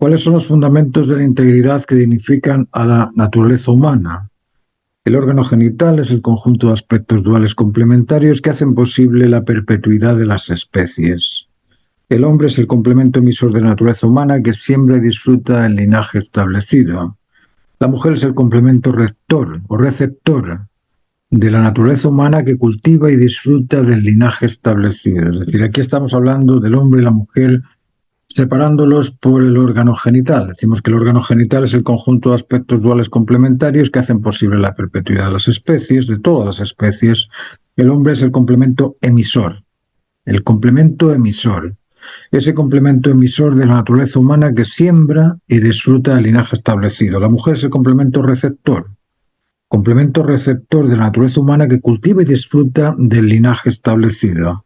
¿Cuáles son los fundamentos de la integridad que dignifican a la naturaleza humana? El órgano genital es el conjunto de aspectos duales complementarios que hacen posible la perpetuidad de las especies. El hombre es el complemento emisor de la naturaleza humana que siembra y disfruta el linaje establecido. La mujer es el complemento rector o receptor de la naturaleza humana que cultiva y disfruta del linaje establecido. Es decir, aquí estamos hablando del hombre y la mujer separándolos por el órgano genital. Decimos que el órgano genital es el conjunto de aspectos duales complementarios que hacen posible la perpetuidad de las especies, de todas las especies. El hombre es el complemento emisor. El complemento emisor. Ese complemento emisor de la naturaleza humana que siembra y disfruta del linaje establecido. La mujer es el complemento receptor. Complemento receptor de la naturaleza humana que cultiva y disfruta del linaje establecido.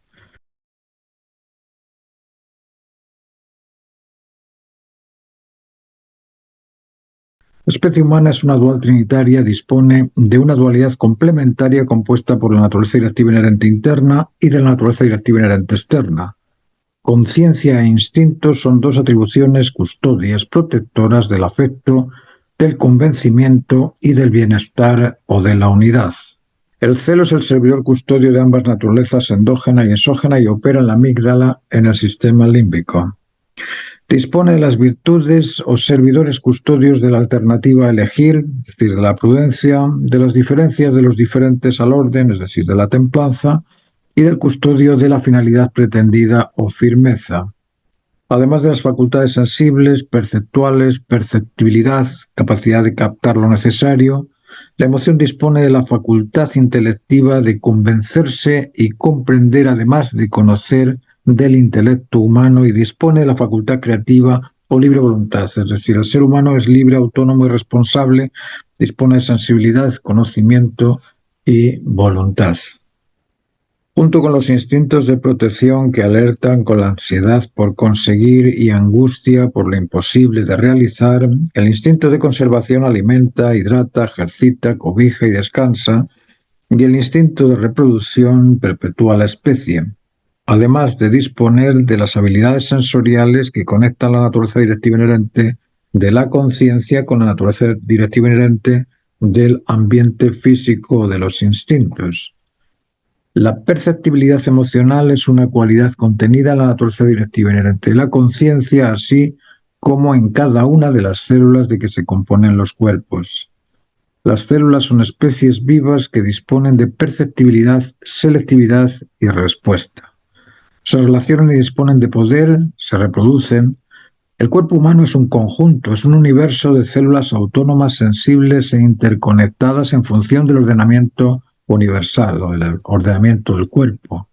La especie humana es una dual trinitaria, dispone de una dualidad complementaria compuesta por la naturaleza directiva inherente interna y de la naturaleza directiva inherente externa. Conciencia e instinto son dos atribuciones custodias, protectoras del afecto, del convencimiento y del bienestar o de la unidad. El celo es el servidor custodio de ambas naturalezas endógena y exógena y opera en la amígdala en el sistema límbico. Dispone de las virtudes o servidores custodios de la alternativa a elegir, es decir, de la prudencia, de las diferencias de los diferentes al orden, es decir, de la templanza, y del custodio de la finalidad pretendida o firmeza. Además de las facultades sensibles, perceptuales, perceptibilidad, capacidad de captar lo necesario, la emoción dispone de la facultad intelectiva de convencerse y comprender, además de conocer del intelecto humano, y dispone de la facultad creativa o libre voluntad, es decir, el ser humano es libre, autónomo y responsable, dispone de sensibilidad, conocimiento y voluntad. Junto con los instintos de protección que alertan con la ansiedad por conseguir y angustia por lo imposible de realizar, el instinto de conservación alimenta, hidrata, ejercita, cobija y descansa, y el instinto de reproducción perpetúa la especie, además de disponer de las habilidades sensoriales que conectan la naturaleza directiva inherente de la conciencia con la naturaleza directiva inherente del ambiente físico de los instintos. La perceptibilidad emocional es una cualidad contenida en la naturaleza directiva inherente de la conciencia, así como en cada una de las células de que se componen los cuerpos. Las células son especies vivas que disponen de perceptibilidad, selectividad y respuesta. Se relacionan y disponen de poder, se reproducen. El cuerpo humano es un conjunto, es un universo de células autónomas, sensibles e interconectadas en función del ordenamiento universal o el ordenamiento del cuerpo.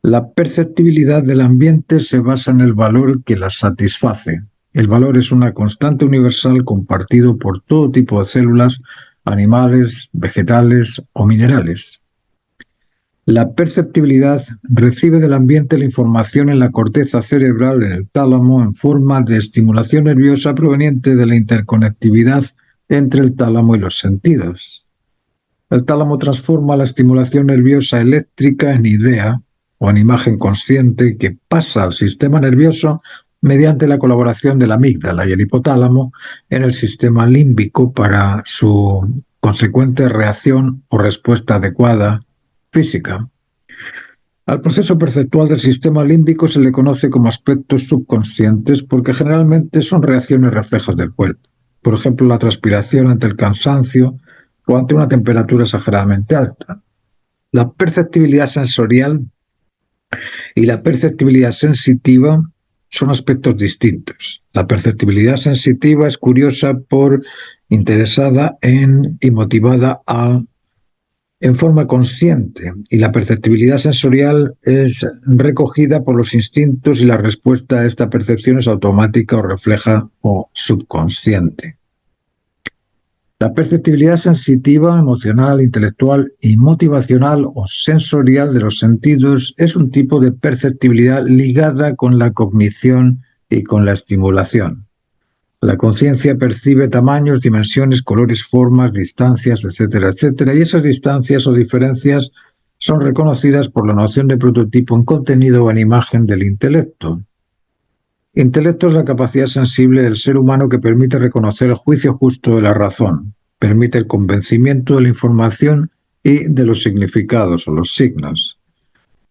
La perceptibilidad del ambiente se basa en el valor que la satisface. El valor es una constante universal compartido por todo tipo de células, animales, vegetales o minerales. La perceptibilidad recibe del ambiente la información en la corteza cerebral, en el tálamo, en forma de estimulación nerviosa proveniente de la interconectividad entre el tálamo y los sentidos. El tálamo transforma la estimulación nerviosa eléctrica en idea o en imagen consciente que pasa al sistema nervioso mediante la colaboración de la amígdala y el hipotálamo en el sistema límbico para su consecuente reacción o respuesta adecuada física. Al proceso perceptual del sistema límbico se le conoce como aspectos subconscientes porque generalmente son reacciones reflejas del cuerpo. Por ejemplo, la transpiración ante el cansancio o ante una temperatura exageradamente alta. La perceptibilidad sensorial y la perceptibilidad sensitiva son aspectos distintos. La perceptibilidad sensitiva es curiosa por interesada en y motivada en forma consciente, y la perceptibilidad sensorial es recogida por los instintos y la respuesta a esta percepción es automática o refleja o subconsciente. La perceptibilidad sensitiva, emocional, intelectual y motivacional o sensorial de los sentidos es un tipo de perceptibilidad ligada con la cognición y con la estimulación. La conciencia percibe tamaños, dimensiones, colores, formas, distancias, etcétera, etcétera, y esas distancias o diferencias son reconocidas por la noción de prototipo en contenido o en imagen del intelecto. Intelecto es la capacidad sensible del ser humano que permite reconocer el juicio justo de la razón, permite el convencimiento de la información y de los significados o los signos.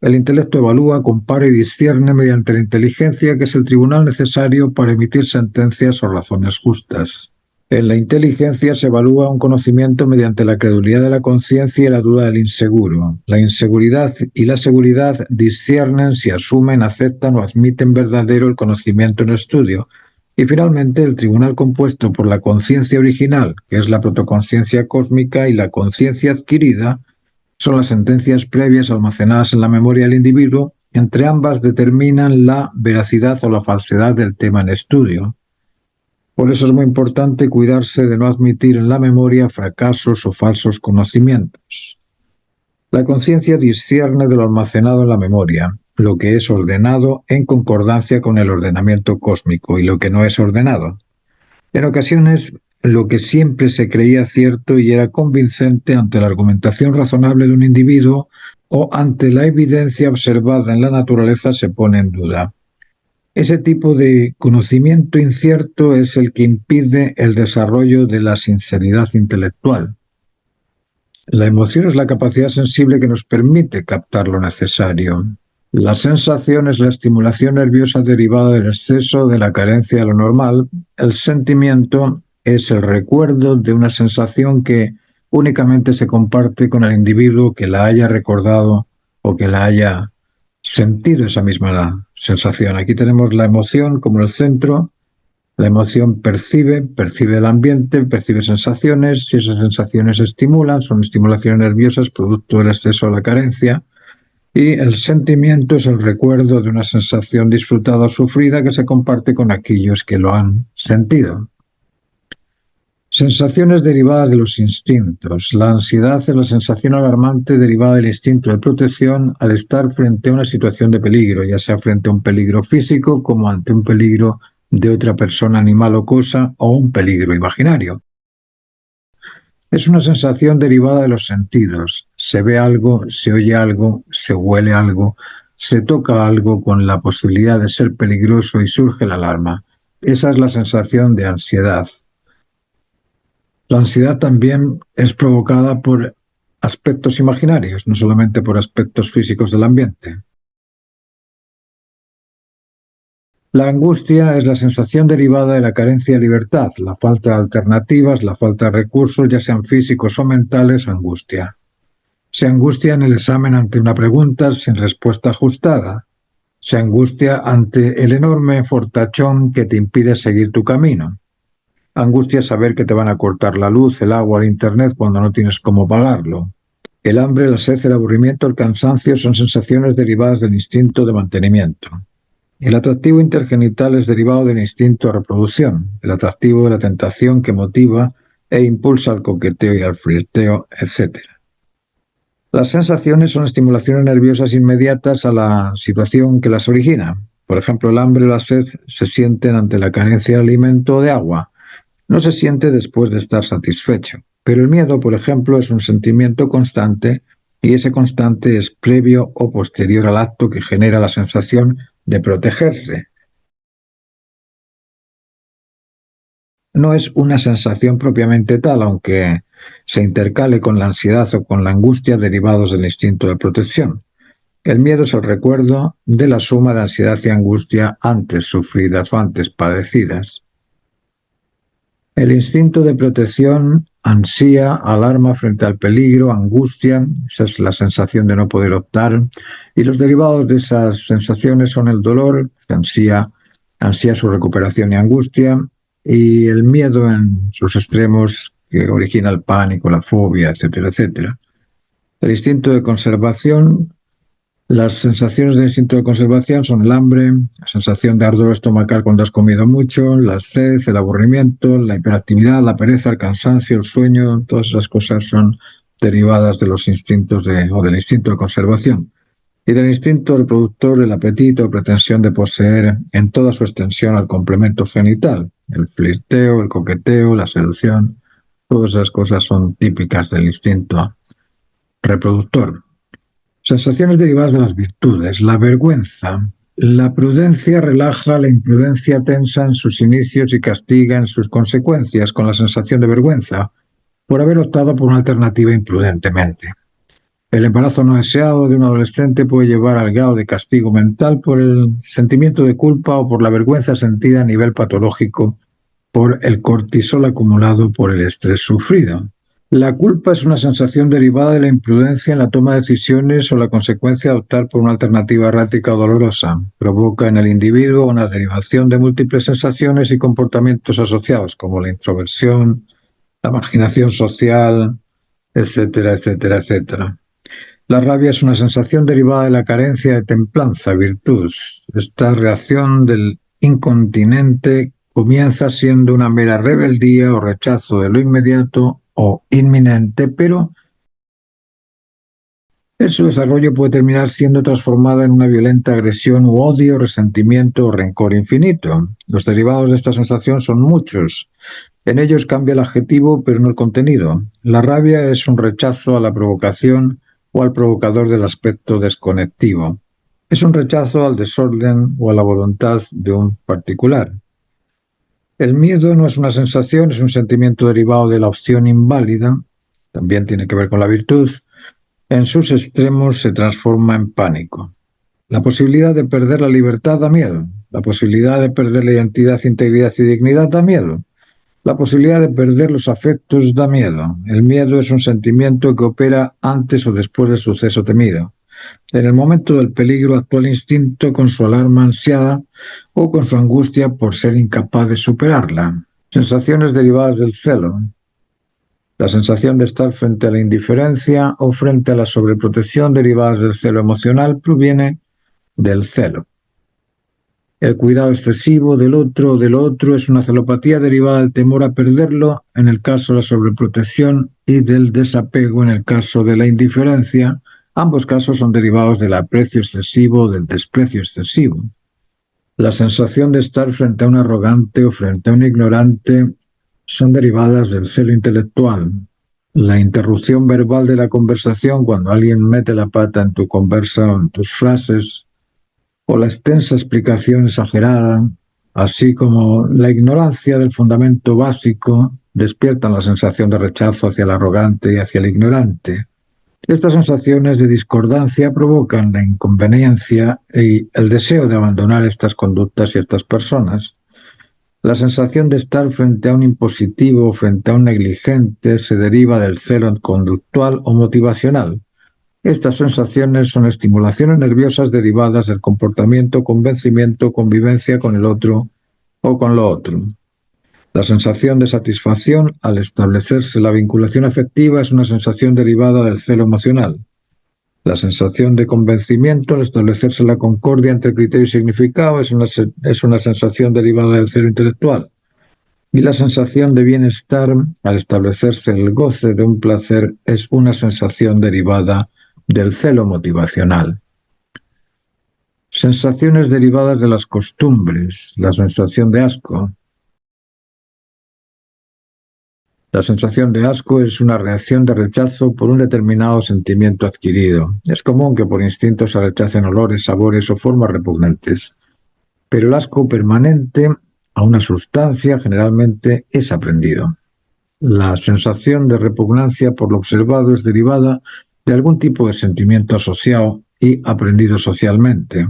El intelecto evalúa, compara y discierne mediante la inteligencia, que es el tribunal necesario para emitir sentencias o razones justas. En la inteligencia se evalúa un conocimiento mediante la credulidad de la conciencia y la duda del inseguro. La inseguridad y la seguridad disciernen si asumen, aceptan o admiten verdadero el conocimiento en estudio. Y finalmente, el tribunal compuesto por la conciencia original, que es la protoconsciencia cósmica, y la conciencia adquirida, son las sentencias previas almacenadas en la memoria del individuo. Entre ambas determinan la veracidad o la falsedad del tema en estudio. Por eso es muy importante cuidarse de no admitir en la memoria fracasos o falsos conocimientos. La conciencia discierne de lo almacenado en la memoria, lo que es ordenado en concordancia con el ordenamiento cósmico y lo que no es ordenado. En ocasiones, lo que siempre se creía cierto y era convincente ante la argumentación razonable de un individuo o ante la evidencia observada en la naturaleza se pone en duda. Ese tipo de conocimiento incierto es el que impide el desarrollo de la sinceridad intelectual. La emoción es la capacidad sensible que nos permite captar lo necesario. La sensación es la estimulación nerviosa derivada del exceso, de la carencia de lo normal. El sentimiento es el recuerdo de una sensación que únicamente se comparte con el individuo que la haya recordado o que la haya sentido esa misma sensación. Aquí tenemos la emoción como el centro. La emoción percibe el ambiente, percibe sensaciones. Si esas sensaciones estimulan, son estimulaciones nerviosas producto del exceso o la carencia. Y el sentimiento es el recuerdo de una sensación disfrutada o sufrida que se comparte con aquellos que lo han sentido. Sensaciones derivadas de los instintos. La ansiedad es la sensación alarmante derivada del instinto de protección al estar frente a una situación de peligro, ya sea frente a un peligro físico como ante un peligro de otra persona, animal o cosa, o un peligro imaginario. Es una sensación derivada de los sentidos. Se ve algo, se oye algo, se huele algo, se toca algo con la posibilidad de ser peligroso y surge la alarma. Esa es la sensación de ansiedad. La ansiedad también es provocada por aspectos imaginarios, no solamente por aspectos físicos del ambiente. La angustia es la sensación derivada de la carencia de libertad, la falta de alternativas, la falta de recursos, ya sean físicos o mentales, angustia. Se angustia en el examen ante una pregunta sin respuesta ajustada. Se angustia ante el enorme fortachón que te impide seguir tu camino. Angustia saber que te van a cortar la luz, el agua, el internet cuando no tienes cómo pagarlo. El hambre, la sed, el aburrimiento, el cansancio son sensaciones derivadas del instinto de mantenimiento. El atractivo intergenital es derivado del instinto de reproducción, el atractivo de la tentación que motiva e impulsa al coqueteo y al flirteo, etc. Las sensaciones son estimulaciones nerviosas inmediatas a la situación que las origina. Por ejemplo, el hambre o la sed se sienten ante la carencia de alimento o de agua. No se siente después de estar satisfecho. Pero el miedo, por ejemplo, es un sentimiento constante y ese constante es previo o posterior al acto que genera la sensación de protegerse. No es una sensación propiamente tal, aunque se intercale con la ansiedad o con la angustia derivados del instinto de protección. El miedo es el recuerdo de la suma de ansiedad y angustia antes sufridas o antes padecidas. El instinto de protección ansía, alarma frente al peligro, angustia, esa es la sensación de no poder optar, y los derivados de esas sensaciones son el dolor, que ansía su recuperación y angustia, y el miedo en sus extremos, que origina el pánico, la fobia, etcétera, etcétera. El instinto de conservación. Las sensaciones de instinto de conservación son el hambre, la sensación de ardor estomacal cuando has comido mucho, la sed, el aburrimiento, la hiperactividad, la pereza, el cansancio, el sueño. Todas esas cosas son derivadas de los instintos o del instinto de conservación. Y del instinto reproductor, el apetito o pretensión de poseer en toda su extensión al complemento genital, el flirteo, el coqueteo, la seducción. Todas esas cosas son típicas del instinto reproductor. Sensaciones derivadas de las virtudes. La vergüenza La prudencia relaja la imprudencia tensa en sus inicios y castiga en sus consecuencias con la sensación de vergüenza por haber optado por una alternativa imprudentemente. El embarazo no deseado de un adolescente puede llevar al grado de castigo mental por el sentimiento de culpa o por la vergüenza sentida a nivel patológico por el cortisol acumulado por el estrés sufrido. La culpa es una sensación derivada de la imprudencia en la toma de decisiones o la consecuencia de optar por una alternativa errática o dolorosa. Provoca en el individuo una derivación de múltiples sensaciones y comportamientos asociados, como la introversión, la marginación social, etcétera, etcétera, etcétera. La rabia es una sensación derivada de la carencia de templanza, virtud. Esta reacción del incontinente comienza siendo una mera rebeldía o rechazo de lo inmediato o inminente, pero en su desarrollo puede terminar siendo transformada en una violenta agresión u odio, resentimiento o rencor infinito. Los derivados de esta sensación son muchos. En ellos cambia el adjetivo, pero no el contenido. La rabia es un rechazo a la provocación o al provocador del aspecto desconectivo. Es un rechazo al desorden o a la voluntad de un particular. El miedo no es una sensación, es un sentimiento derivado de la opción inválida. También tiene que ver con la virtud. En sus extremos se transforma en pánico. La posibilidad de perder la libertad da miedo. La posibilidad de perder la identidad, integridad y dignidad da miedo. La posibilidad de perder los afectos da miedo. El miedo es un sentimiento que opera antes o después del suceso temido. En el momento del peligro actúa el instinto con su alarma ansiada o con su angustia por ser incapaz de superarla. Sensaciones derivadas del celo. La sensación de estar frente a la indiferencia o frente a la sobreprotección derivadas del celo emocional proviene del celo. El cuidado excesivo del otro o de lo otro es una celopatía derivada del temor a perderlo en el caso de la sobreprotección y del desapego en el caso de la indiferencia. Ambos casos son derivados del aprecio excesivo o del desprecio excesivo. La sensación de estar frente a un arrogante o frente a un ignorante son derivadas del celo intelectual. La interrupción verbal de la conversación cuando alguien mete la pata en tu conversa o en tus frases, o la extensa explicación exagerada, así como la ignorancia del fundamento básico, despiertan la sensación de rechazo hacia el arrogante y hacia el ignorante. Estas sensaciones de discordancia provocan la inconveniencia y el deseo de abandonar estas conductas y estas personas. La sensación de estar frente a un impositivo o frente a un negligente se deriva del celo conductual o motivacional. Estas sensaciones son estimulaciones nerviosas derivadas del comportamiento, convencimiento, convivencia con el otro o con lo otro. La sensación de satisfacción al establecerse la vinculación afectiva es una sensación derivada del celo emocional. La sensación de convencimiento al establecerse la concordia entre criterio y significado es una sensación derivada del celo intelectual. Y la sensación de bienestar al establecerse el goce de un placer es una sensación derivada del celo motivacional. Sensaciones derivadas de las costumbres, la sensación de asco. La sensación de asco es una reacción de rechazo por un determinado sentimiento adquirido. Es común que por instinto se rechacen olores, sabores o formas repugnantes, pero el asco permanente a una sustancia generalmente es aprendido. La sensación de repugnancia por lo observado es derivada de algún tipo de sentimiento asociado y aprendido socialmente.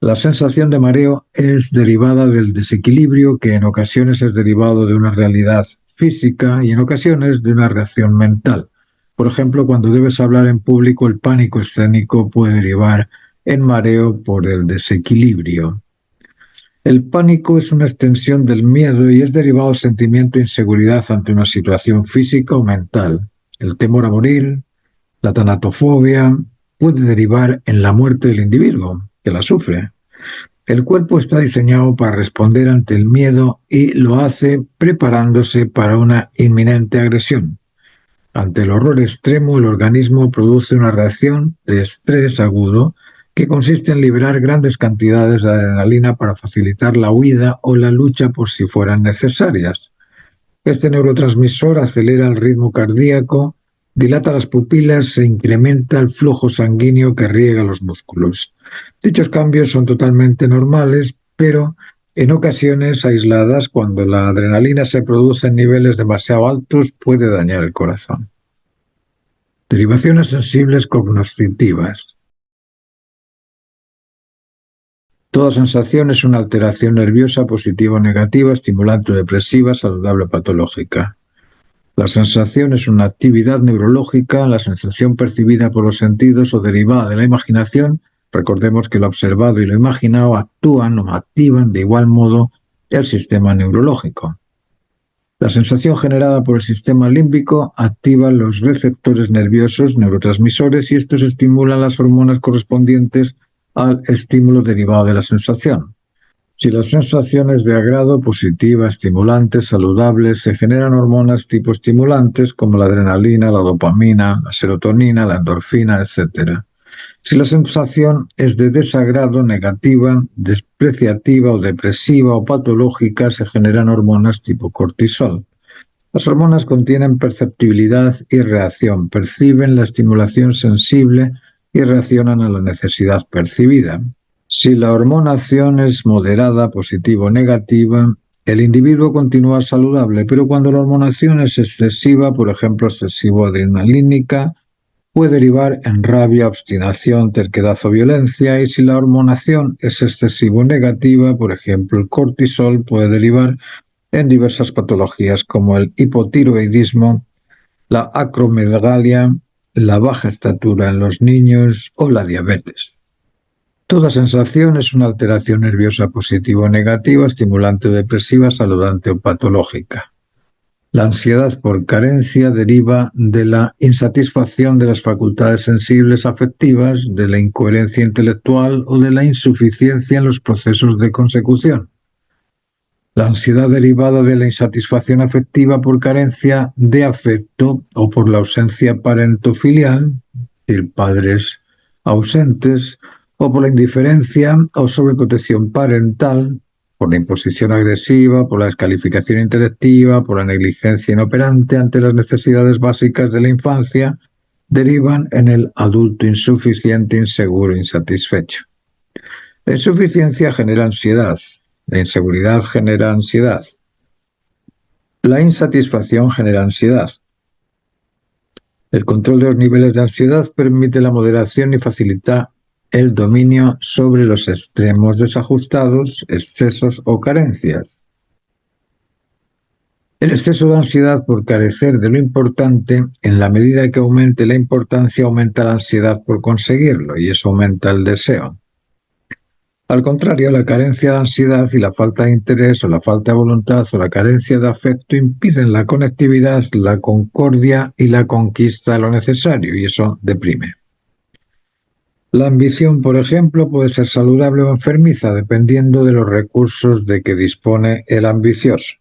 La sensación de mareo es derivada del desequilibrio que en ocasiones es derivado de una realidad física y en ocasiones de una reacción mental. Por ejemplo, cuando debes hablar en público, el pánico escénico puede derivar en mareo por el desequilibrio. El pánico es una extensión del miedo y es derivado del sentimiento de inseguridad ante una situación física o mental. El temor a morir, la tanatofobia, puede derivar en la muerte del individuo que la sufre. El cuerpo está diseñado para responder ante el miedo y lo hace preparándose para una inminente agresión. Ante el horror extremo, el organismo produce una reacción de estrés agudo que consiste en liberar grandes cantidades de adrenalina para facilitar la huida o la lucha por si fueran necesarias. Este neurotransmisor acelera el ritmo cardíaco Dilata las pupilas e incrementa el flujo sanguíneo que riega los músculos. Dichos cambios son totalmente normales, pero en ocasiones aisladas, cuando la adrenalina se produce en niveles demasiado altos, puede dañar el corazón. Derivaciones sensibles cognoscitivas. Toda sensación es una alteración nerviosa positiva o negativa, estimulante o depresiva, saludable o patológica. La sensación es una actividad neurológica, la sensación percibida por los sentidos o derivada de la imaginación. Recordemos que lo observado y lo imaginado actúan o activan de igual modo el sistema neurológico. La sensación generada por el sistema límbico activa los receptores nerviosos, neurotransmisores, y estos estimulan las hormonas correspondientes al estímulo derivado de la sensación. Si la sensación es de agrado, positiva, estimulante, saludable, se generan hormonas tipo estimulantes como la adrenalina, la dopamina, la serotonina, la endorfina, etc. Si la sensación es de desagrado, negativa, despreciativa o depresiva o patológica, se generan hormonas tipo cortisol. Las hormonas contienen perceptibilidad y reacción, perciben la estimulación sensible y reaccionan a la necesidad percibida. Si la hormonación es moderada, positiva o negativa, el individuo continúa saludable, pero cuando la hormonación es excesiva, por ejemplo, excesivo-adrenalínica, puede derivar en rabia, obstinación, terquedad o violencia, y si la hormonación es excesivo-negativa, por ejemplo, el cortisol, puede derivar en diversas patologías como el hipotiroidismo, la acromegalia, la baja estatura en los niños o la diabetes. Toda sensación es una alteración nerviosa positiva o negativa, estimulante o depresiva, saludante o patológica. La ansiedad por carencia deriva de la insatisfacción de las facultades sensibles afectivas, de la incoherencia intelectual o de la insuficiencia en los procesos de consecución. La ansiedad derivada de la insatisfacción afectiva por carencia de afecto o por la ausencia parentofilial, es decir, padres ausentes, o por la indiferencia o sobreprotección parental, por la imposición agresiva, por la descalificación intelectiva, por la negligencia inoperante ante las necesidades básicas de la infancia, derivan en el adulto insuficiente, inseguro, insatisfecho. La insuficiencia genera ansiedad, la inseguridad genera ansiedad, la insatisfacción genera ansiedad. El control de los niveles de ansiedad permite la moderación y facilita el dominio sobre los extremos desajustados, excesos o carencias. El exceso de ansiedad por carecer de lo importante, en la medida que aumente la importancia, aumenta la ansiedad por conseguirlo, y eso aumenta el deseo. Al contrario, la carencia de ansiedad y la falta de interés o la falta de voluntad o la carencia de afecto impiden la conectividad, la concordia y la conquista de lo necesario, y eso deprime. La ambición, por ejemplo, puede ser saludable o enfermiza dependiendo de los recursos de que dispone el ambicioso.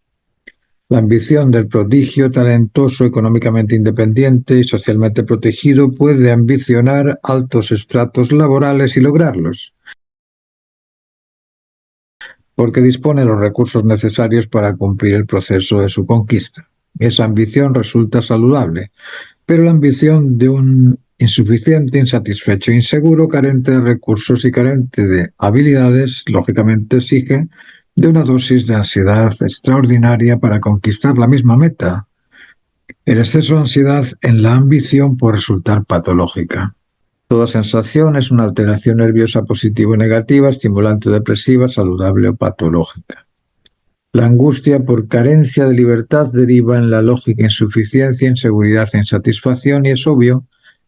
La ambición del prodigio, talentoso, económicamente independiente y socialmente protegido puede ambicionar altos estratos laborales y lograrlos, porque dispone de los recursos necesarios para cumplir el proceso de su conquista. Esa ambición resulta saludable, pero la ambición de un insuficiente, insatisfecho, inseguro, carente de recursos y carente de habilidades, lógicamente exige de una dosis de ansiedad extraordinaria para conquistar la misma meta. El exceso de ansiedad en la ambición puede resultar patológica. Toda sensación es una alteración nerviosa positiva o negativa, estimulante o depresiva, saludable o patológica. La angustia por carencia de libertad deriva en la lógica insuficiencia, inseguridad e insatisfacción, y es obvio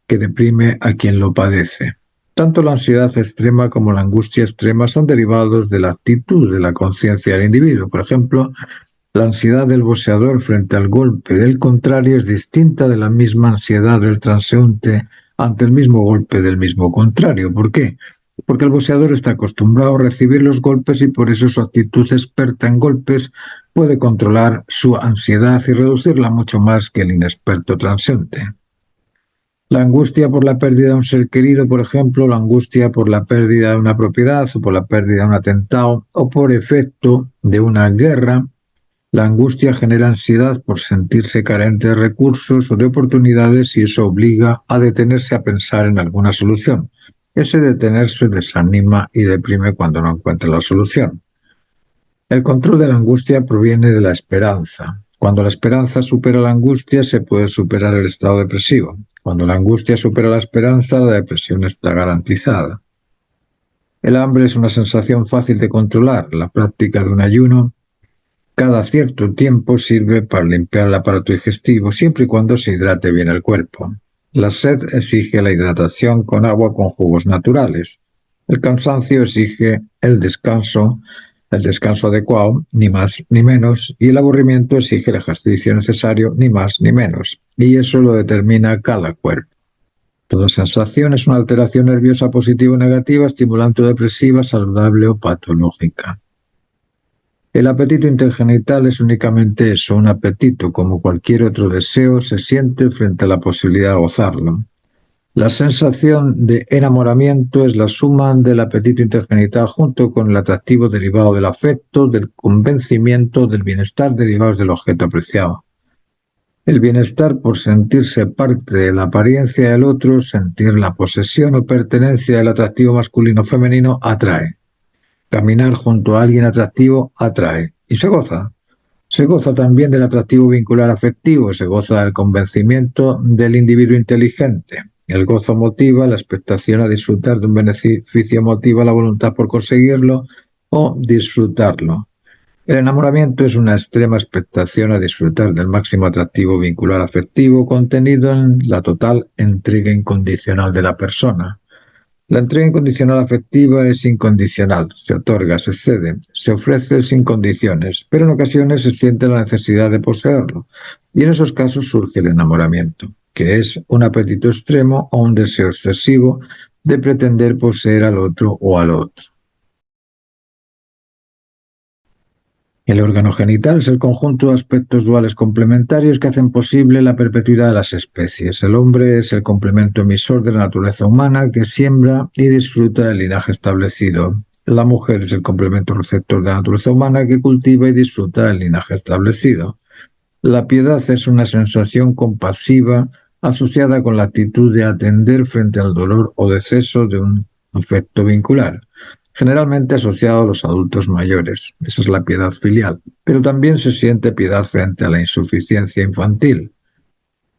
que deprime a quien lo padece. Tanto la ansiedad extrema como la angustia extrema son derivados de la actitud de la conciencia del individuo. Por ejemplo, la ansiedad del boxeador frente al golpe del contrario es distinta de la misma ansiedad del transeúnte ante el mismo golpe del mismo contrario. ¿Por qué? Porque el boxeador está acostumbrado a recibir los golpes y por eso su actitud experta en golpes puede controlar su ansiedad y reducirla mucho más que el inexperto transeúnte. La angustia por la pérdida de un ser querido, por ejemplo, la angustia por la pérdida de una propiedad o por la pérdida de un atentado o por efecto de una guerra, La angustia genera ansiedad por sentirse carente de recursos o de oportunidades y eso obliga a detenerse a pensar en alguna solución. Ese detenerse desanima y deprime cuando no encuentra la solución. El control de la angustia proviene de la esperanza. Cuando la esperanza supera la angustia, se puede superar el estado depresivo. Cuando la angustia supera la esperanza, la depresión está garantizada. El hambre es una sensación fácil de controlar. La práctica de un ayuno cada cierto tiempo sirve para limpiar el aparato digestivo, siempre y cuando se hidrate bien el cuerpo. La sed exige la hidratación con agua con jugos naturales. El cansancio exige el descanso adecuado, ni más ni menos, y el aburrimiento exige el ejercicio necesario, ni más ni menos. Y eso lo determina cada cuerpo. Toda sensación es una alteración nerviosa positiva o negativa, estimulante o depresiva, saludable o patológica. El apetito intergenital es únicamente eso, un apetito, como cualquier otro deseo, se siente frente a la posibilidad de gozarlo. La sensación de enamoramiento es la suma del apetito intergenital junto con el atractivo derivado del afecto, del convencimiento, del bienestar derivados del objeto apreciado. El bienestar por sentirse parte de la apariencia del otro, sentir la posesión o pertenencia del atractivo masculino o femenino atrae. Caminar junto a alguien atractivo atrae y se goza. Se goza también del atractivo vincular afectivo, se goza del convencimiento del individuo inteligente. El gozo motiva la expectación a disfrutar de un beneficio, motiva la voluntad por conseguirlo o disfrutarlo. El enamoramiento es una extrema expectación a disfrutar del máximo atractivo vincular afectivo contenido en la total entrega incondicional de la persona. La entrega incondicional afectiva es incondicional, se otorga, se cede, se ofrece sin condiciones, pero en ocasiones se siente la necesidad de poseerlo, y en esos casos surge el enamoramiento, que es un apetito extremo o un deseo excesivo de pretender poseer al otro o al otro. El órgano genital es el conjunto de aspectos duales complementarios que hacen posible la perpetuidad de las especies. El hombre es el complemento emisor de la naturaleza humana que siembra y disfruta del linaje establecido. La mujer es el complemento receptor de la naturaleza humana que cultiva y disfruta del linaje establecido. La piedad es una sensación compasiva asociada con la actitud de atender frente al dolor o deceso de un afecto vincular, generalmente asociado a los adultos mayores. Esa es la piedad filial, pero también se siente piedad frente a la insuficiencia infantil.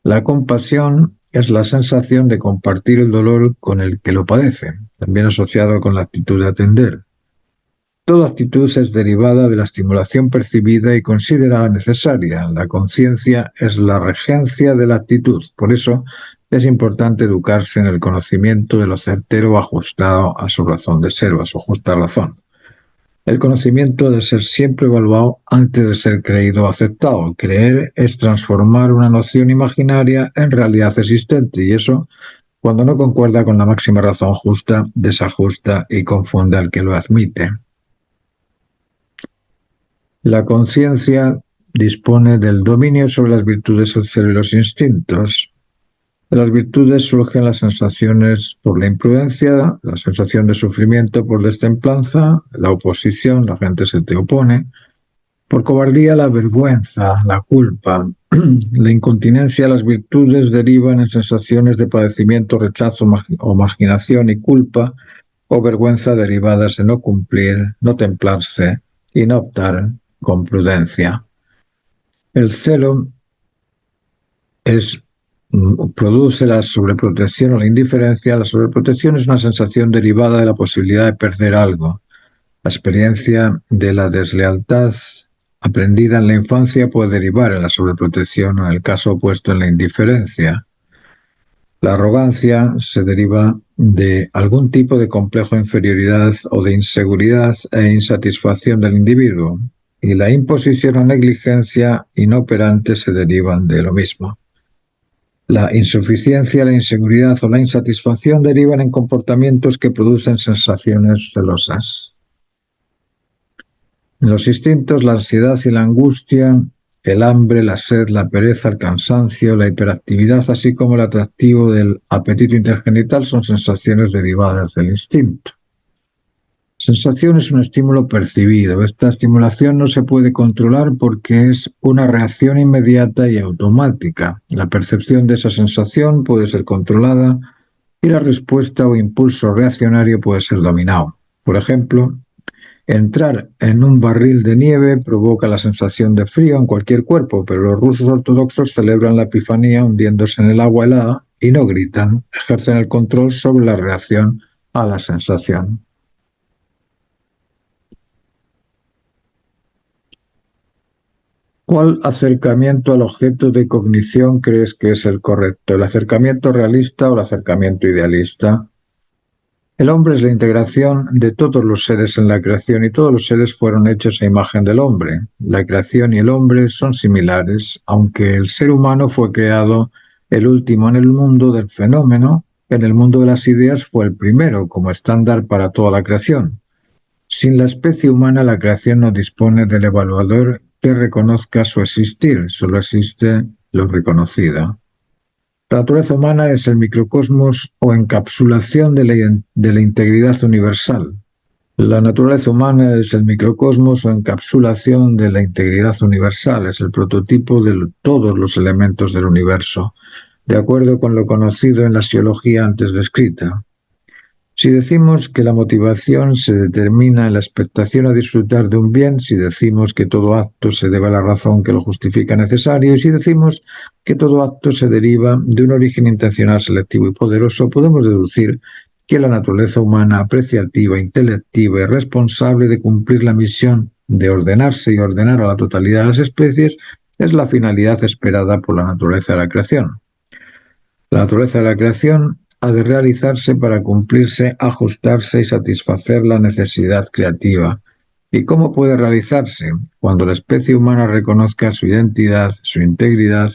La compasión es la sensación de compartir el dolor con el que lo padece, también asociado con la actitud de atender. Toda actitud es derivada de la estimulación percibida y considerada necesaria. La conciencia es la regencia de la actitud. Por eso es importante educarse en el conocimiento de lo certero o ajustado a su razón de ser o a su justa razón. El conocimiento debe ser siempre evaluado antes de ser creído o aceptado. Creer es transformar una noción imaginaria en realidad existente y eso, cuando no concuerda con la máxima razón justa, desajusta y confunde al que lo admite. La conciencia dispone del dominio sobre las virtudes del ser y los instintos. De las virtudes surgen las sensaciones por la imprudencia, la sensación de sufrimiento por destemplanza, la oposición, la gente se te opone, por cobardía la vergüenza, la culpa, la incontinencia. Las virtudes derivan en sensaciones de padecimiento, rechazo o marginación y culpa o vergüenza derivadas en no cumplir, no templarse y no optar con prudencia. El celo produce la sobreprotección o la indiferencia. La sobreprotección es una sensación derivada de la posibilidad de perder algo. La experiencia de la deslealtad aprendida en la infancia puede derivar en la sobreprotección o en el caso opuesto en la indiferencia. La arrogancia se deriva de algún tipo de complejo de inferioridad o de inseguridad e insatisfacción del individuo, y la imposición o negligencia inoperante se derivan de lo mismo. La insuficiencia, la inseguridad o la insatisfacción derivan en comportamientos que producen sensaciones celosas. En los instintos, la ansiedad y la angustia, el hambre, la sed, la pereza, el cansancio, la hiperactividad, así como el atractivo del apetito intergenital son sensaciones derivadas del instinto. Sensación es un estímulo percibido. Esta estimulación no se puede controlar porque es una reacción inmediata y automática. La percepción de esa sensación puede ser controlada y la respuesta o impulso reaccionario puede ser dominado. Por ejemplo, entrar en un barril de nieve provoca la sensación de frío en cualquier cuerpo, pero los rusos ortodoxos celebran la Epifanía hundiéndose en el agua helada y no gritan, ejercen el control sobre la reacción a la sensación. ¿Cuál acercamiento al objeto de cognición crees que es el correcto? ¿El acercamiento realista o el acercamiento idealista? El hombre es la integración de todos los seres en la creación y todos los seres fueron hechos a imagen del hombre. La creación y el hombre son similares, aunque el ser humano fue creado el último en el mundo del fenómeno, en el mundo de las ideas fue el primero como estándar para toda la creación. Sin la especie humana, la creación no dispone del evaluador que reconozca su existir, solo existe lo reconocido. La naturaleza humana es el microcosmos o encapsulación de la integridad universal. La naturaleza humana es el microcosmos o encapsulación de la integridad universal, es el prototipo de todos los elementos del universo, de acuerdo con lo conocido en la psicología antes descrita. Si decimos que la motivación se determina en la expectación a disfrutar de un bien, si decimos que todo acto se debe a la razón que lo justifica necesario, y si decimos que todo acto se deriva de un origen intencional selectivo y poderoso, podemos deducir que la naturaleza humana apreciativa, intelectiva y responsable de cumplir la misión de ordenarse y ordenar a la totalidad de las especies es la finalidad esperada por la naturaleza de la creación. La naturaleza de la creación ha de realizarse para cumplirse, ajustarse y satisfacer la necesidad creativa. ¿Y cómo puede realizarse? Cuando la especie humana reconozca su identidad, su integridad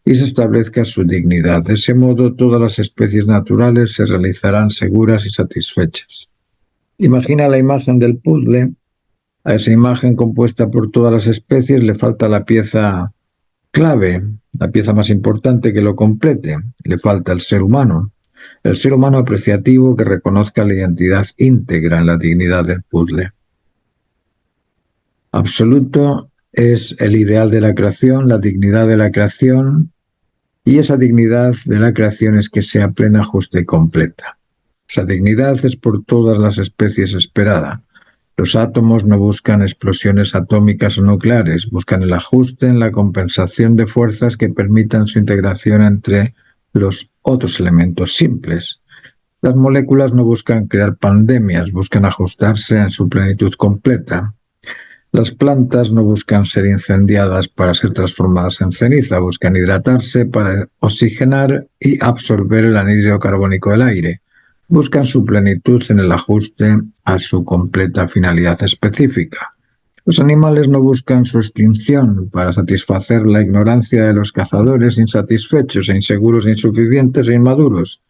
y se establezca su dignidad. De ese modo, todas las especies naturales se realizarán seguras y satisfechas. Imagina la imagen del puzzle. A esa imagen compuesta por todas las especies le falta la pieza clave, la pieza más importante que lo complete. Le falta el ser humano. El ser humano apreciativo que reconozca la identidad íntegra en la dignidad del puzzle. Absoluto es el ideal de la creación, la dignidad de la creación, y esa dignidad de la creación es que sea plena, justa y completa. Esa dignidad es por todas las especies esperada. Los átomos no buscan explosiones atómicas o nucleares, buscan el ajuste en la compensación de fuerzas que permitan su integración entre los otros elementos simples. Las moléculas no buscan crear pandemias, buscan ajustarse en su plenitud completa. Las plantas no buscan ser incendiadas para ser transformadas en ceniza, buscan hidratarse para oxigenar y absorber el anhídrido carbónico del aire. Buscan su plenitud en el ajuste a su completa finalidad específica. Los animales no buscan su extinción para satisfacer la ignorancia de los cazadores insatisfechos e inseguros, insuficientes e inmaduros.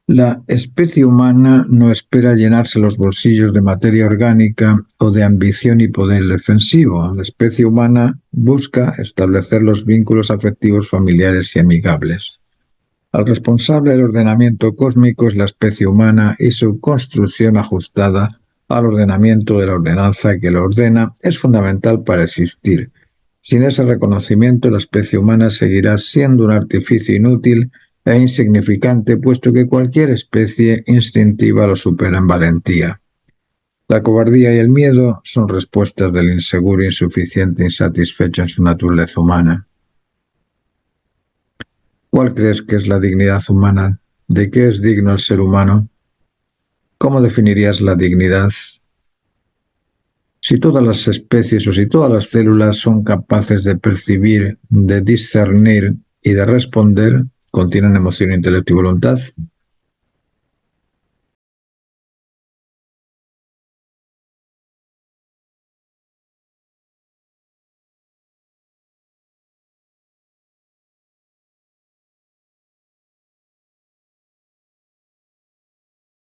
La especie humana no espera llenarse los bolsillos de materia orgánica o de ambición y poder defensivo. La especie humana busca establecer los vínculos afectivos familiares y amigables. El responsable del ordenamiento cósmico es la especie humana y su construcción ajustada al ordenamiento de la ordenanza que lo ordena es fundamental para existir. Sin ese reconocimiento, la especie humana seguirá siendo un artificio inútil e insignificante, puesto que cualquier especie instintiva lo supera en valentía. La cobardía y el miedo son respuestas del inseguro, insuficiente, insatisfecho en su naturaleza humana. ¿Cuál crees que es la dignidad humana? ¿De qué es digno el ser humano? ¿Cómo definirías la dignidad? Si todas las especies o si todas las células son capaces de percibir, de discernir y de responder, ¿contienen emoción, intelecto y voluntad?